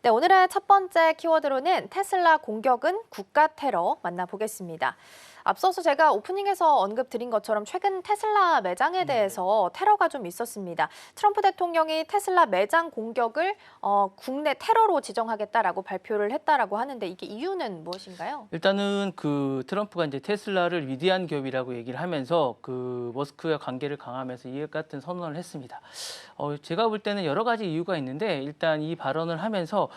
네, 오늘의 첫 번째 키워드로는 테슬라 공격은 국가 테러 만나보겠습니다. 앞서서 제가 오프닝에서 언급드린 것처럼 최근 테슬라 매장에 대해서 테러가 좀 있었습니다. 트럼프 대통령이 테슬라 매장 공격을 국내 테러로 지정하겠다라고 발표를 했다라고 하는데 이게 이유는 무엇인가요? 일단은 그 트럼프가 이제 테슬라를 위대한 기업이라고 얘기를 하면서 그 머스크와 관계를 강화하면서 이에 같은 선언을 했습니다. 제가 볼 때는 여러 가지 이유가 있는데 일단 이 발언을 하면서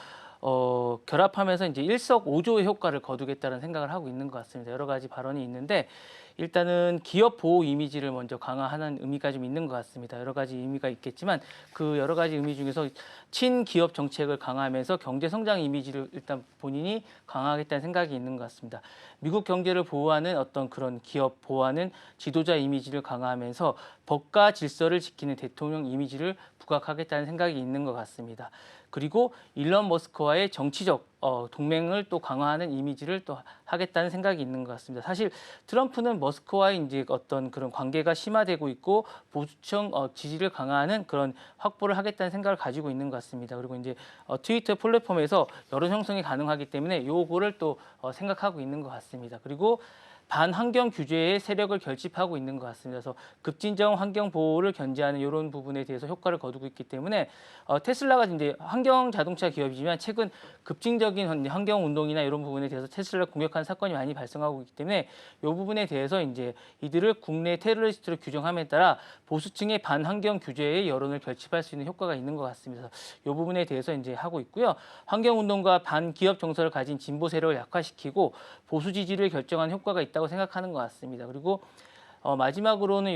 결합하면서 이제 일석오조의 효과를 거두겠다는 생각을 하고 있는 것 같습니다. 여러 가지 발언이 있는데 일단은 기업 보호 이미지를 먼저 강화하는 의미가 좀 있는 것 같습니다. 여러 가지 의미가 있겠지만 그 여러 가지 의미 중에서 친기업 정책을 강화하면서 경제 성장 이미지를 일단 본인이 강화하겠다는 생각이 있는 것 같습니다. 미국 경제를 보호하는 어떤 그런 기업 보호하는 지도자 이미지를 강화하면서 법과 질서를 지키는 대통령 이미지를 부각하겠다는 생각이 있는 것 같습니다. 그리고 일론 머스크와의 정치적 동맹을 또 강화하는 이미지를 또 하겠다는 생각이 있는 것 같습니다. 사실 트럼프는 머스크와의 이제 어떤 그런 관계가 심화되고 있고 보수층 지지를 강화하는 그런 확보를 하겠다는 생각을 가지고 있는 것 같습니다. 그리고 이제 트위터 플랫폼에서 여론 형성이 가능하기 때문에 요거를 또 생각하고 있는 것 같습니다. 그리고 반환경 규제의 세력을 결집하고 있는 것 같습니다. 그래서 급진정 환경 보호를 견제하는 이런 부분에 대해서 효과를 거두고 있기 때문에 테슬라가 이제 환경 자동차 기업이지만 최근 급진적인 환경 운동이나 이런 부분에 대해서 테슬라를 공격하는 사건이 많이 발생하고 있기 때문에 이 부분에 대해서 이제 이들을 국내 테러리스트로 규정함에 따라 보수층의 반환경 규제의 여론을 결집할 수 있는 효과가 있는 것 같습니다. 이 부분에 대해서 이제 하고 있고요. 환경 운동과 반기업 정서를 가진 진보 세력을 약화시키고 보수 지지를 결정하는 효과가 있다고 생각하는 것 같습니다. 그리고 마지막으로는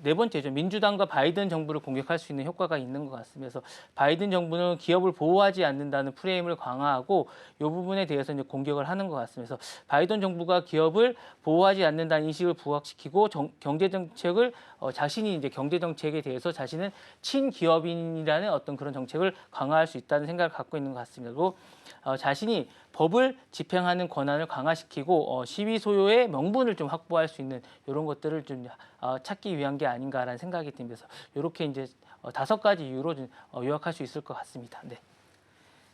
네 번째죠. 민주당과 바이든 정부를 공격할 수 있는 효과가 있는 것 같습니다. 그래서 바이든 정부는 기업을 보호하지 않는다는 프레임을 강화하고 이 부분에 대해서 이제 공격을 하는 것 같습니다. 그래서 바이든 정부가 기업을 보호하지 않는다는 인식을 부각시키고 경제 정책을 자신이 이제 경제 정책에 대해서 자신은 친기업인이라는 어떤 그런 정책을 강화할 수 있다는 생각을 갖고 있는 것 같습니다. 그리고 자신이 법을 집행하는 권한을 강화시키고 시위 소요의 명분을 좀 확보할 수 있는 이런 것들을 좀 찾기 위한 게 아닌가라는 생각이 듭니다. 이렇게 이제 5가지 이유로 좀 요약할 수 있을 것 같습니다. 네.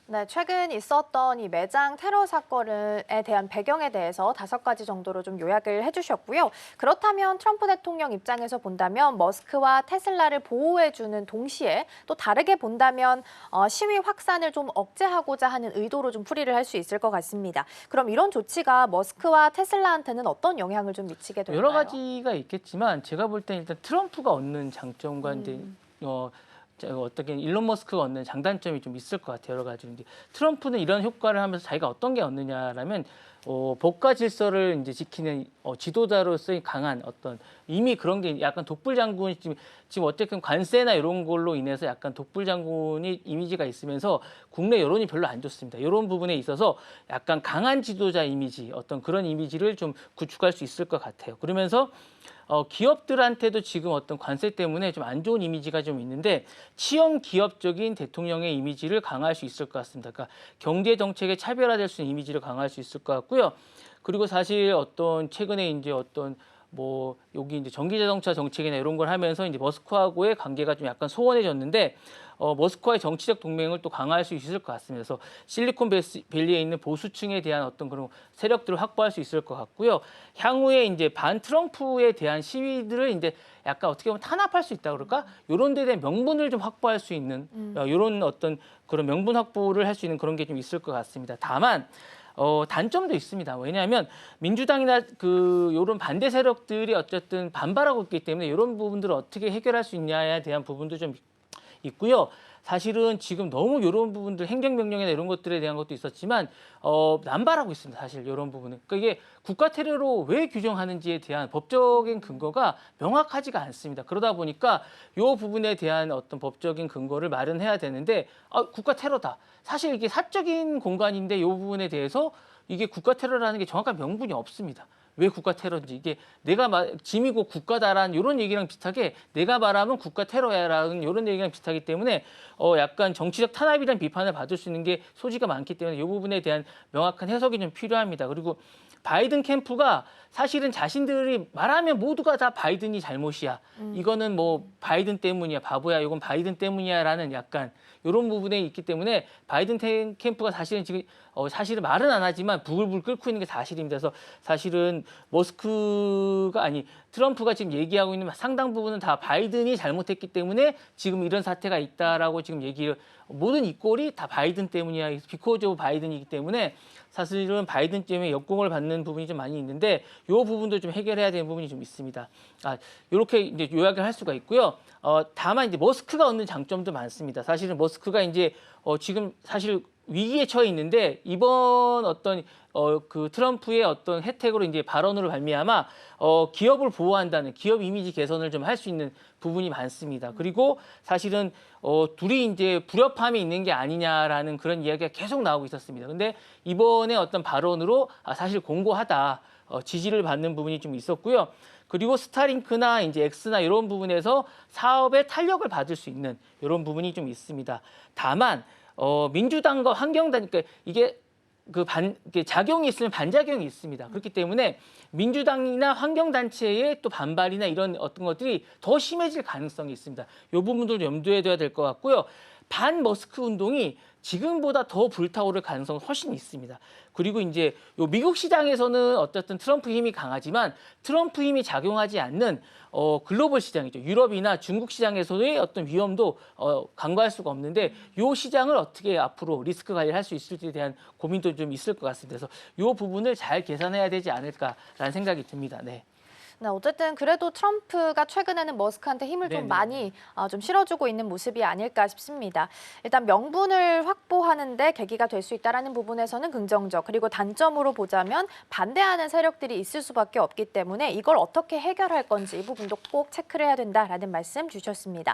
네, 최근 있었던 이 매장 테러 사건에 대한 배경에 대해서 5가지 정도로 좀 요약을 해주셨고요. 그렇다면 트럼프 대통령 입장에서 본다면 머스크와 테슬라를 보호해주는 동시에 또 다르게 본다면 시위 확산을 좀 억제하고자 하는 의도로 좀 풀이를 할 수 있을 것 같습니다. 그럼 이런 조치가 머스크와 테슬라한테는 어떤 영향을 좀 미치게 될까요? 여러 가지가 있겠지만 제가 볼 때는 일단 트럼프가 얻는 장점과 이제 어떻게 일론 머스크가 얻는 장단점이 좀 있을 것 같아요. 여러 가지. 이제 트럼프는 이런 효과를 하면서 자기가 어떤 게 얻느냐라면 법과 질서를 이제 지키는 지도자로서의 강한 어떤 이미 그런 게 약간 독불 장군이 지금 어쨌든 관세나 이런 걸로 인해서 약간 독불 장군이 이미지가 있으면서 국내 여론이 별로 안 좋습니다. 이런 부분에 있어서 약간 강한 지도자 이미지 어떤 그런 이미지를 좀 구축할 수 있을 것 같아요. 그러면서 기업들한테도 지금 어떤 관세 때문에 좀 안 좋은 이미지가 좀 있는데 치연 기업적인 대통령의 이미지를 강화할 수 있을 것 같습니다. 그러니까 경제 정책의 차별화될 수 있는 이미지를 강화할 수 있을 것 같고요. 그리고 사실 어떤 최근에 이제 어떤 뭐 여기 이제 전기 자동차 정책이나 이런 걸 하면서 이제 머스크하고의 관계가 좀 약간 소원해졌는데 머스크와의 정치적 동맹을 또 강화할 수 있을 것 같습니다. 그래서 실리콘밸리에 있는 보수층에 대한 어떤 그런 세력들을 확보할 수 있을 것 같고요. 향후에 이제 반 트럼프에 대한 시위들을 이제 약간 어떻게 보면 탄압할 수 있다 그럴까? 이런 데 대한 명분을 좀 확보할 수 있는 이런 어떤 그런 명분 확보를 할 수 있는 그런 게 좀 있을 것 같습니다. 다만 단점도 있습니다. 왜냐하면 민주당이나 이런 반대 세력들이 어쨌든 반발하고 있기 때문에 이런 부분들을 어떻게 해결할 수 있냐에 대한 부분도 좀 있고요. 사실은 지금 너무 이런 부분들 행정명령이나 이런 것들에 대한 것도 있었지만 남발하고 있습니다. 사실 이런 부분은. 그러니까 이게 국가 테러로 왜 규정하는지에 대한 법적인 근거가 명확하지가 않습니다. 그러다 보니까 이 부분에 대한 어떤 법적인 근거를 마련해야 되는데 국가 테러다. 사실 이게 사적인 공간인데 이 부분에 대해서 이게 국가 테러라는 게 정확한 명분이 없습니다. 왜 국가 테러인지 이게 내가 짐이고 국가다라는 이런 얘기랑 비슷하게 내가 말하면 국가 테러야라는 이런 얘기랑 비슷하기 때문에 약간 정치적 탄압이라는 비판을 받을 수 있는 게 소지가 많기 때문에 이 부분에 대한 명확한 해석이 좀 필요합니다. 그리고 바이든 캠프가 사실은 자신들이 말하면 모두가 다 바이든이 잘못이야. 이거는 뭐 바이든 때문이야. 바보야. 이건 바이든 때문이야라는 약간 이런 부분에 있기 때문에 바이든 캠프가 사실은 지금 사실은 말은 안 하지만 부글부글 끓고 있는 게 사실입니다. 그래서 사실은 트럼프가 지금 얘기하고 있는 상당 부분은 다 바이든이 잘못했기 때문에 지금 이런 사태가 있다라고 지금 얘기를 모든 이 꼴이 다 바이든 때문이야. 비코즈 오브 바이든이기 때문에 사실은 바이든 때문에 역공을 받는 부분이 좀 많이 있는데 이 부분도 좀 해결해야 되는 부분이 좀 있습니다. 이렇게 이제 요약을 할 수가 있고요. 다만 이제 머스크가 얻는 장점도 많습니다. 사실은 머스크가 이제 지금 사실 위기에 처해 있는데 이번 어떤 그 트럼프의 어떤 혜택으로 이제 발언으로 말미암아 기업을 보호한다는 기업 이미지 개선을 좀 할 수 있는 부분이 많습니다. 그리고 사실은 둘이 이제 불협화음이 있는 게 아니냐라는 그런 이야기가 계속 나오고 있었습니다. 근데 이번에 어떤 발언으로 사실 공고하다 지지를 받는 부분이 좀 있었고요. 그리고 스타링크나 이제 엑스나 이런 부분에서 사업에 탄력을 받을 수 있는 이런 부분이 좀 있습니다. 다만 민주당과 환경단 그러니까 이게 이게 작용이 있으면 반작용이 있습니다. 그렇기 때문에 민주당이나 환경단체의 또 반발이나 이런 어떤 것들이 더 심해질 가능성이 있습니다. 이 부분도 염두에 둬야 될 것 같고요. 반 머스크 운동이 지금보다 더 불타오를 가능성은 훨씬 있습니다. 그리고 이제 요 미국 시장에서는 어쨌든 트럼프 힘이 강하지만 트럼프 힘이 작용하지 않는 글로벌 시장이죠. 유럽이나 중국 시장에서의 어떤 위험도 간과할 수가 없는데 요 시장을 어떻게 앞으로 리스크 관리를 할 수 있을지에 대한 고민도 좀 있을 것 같습니다. 그래서 요 부분을 잘 계산해야 되지 않을까라는 생각이 듭니다. 네. 네, 어쨌든 그래도 트럼프가 최근에는 머스크한테 힘을 좀 네네. 많이 좀 실어주고 있는 모습이 아닐까 싶습니다. 일단 명분을 확보하는데 계기가 될 수 있다는 부분에서는 긍정적, 그리고 단점으로 보자면 반대하는 세력들이 있을 수밖에 없기 때문에 이걸 어떻게 해결할 건지 이 부분도 꼭 체크를 해야 된다라는 말씀 주셨습니다.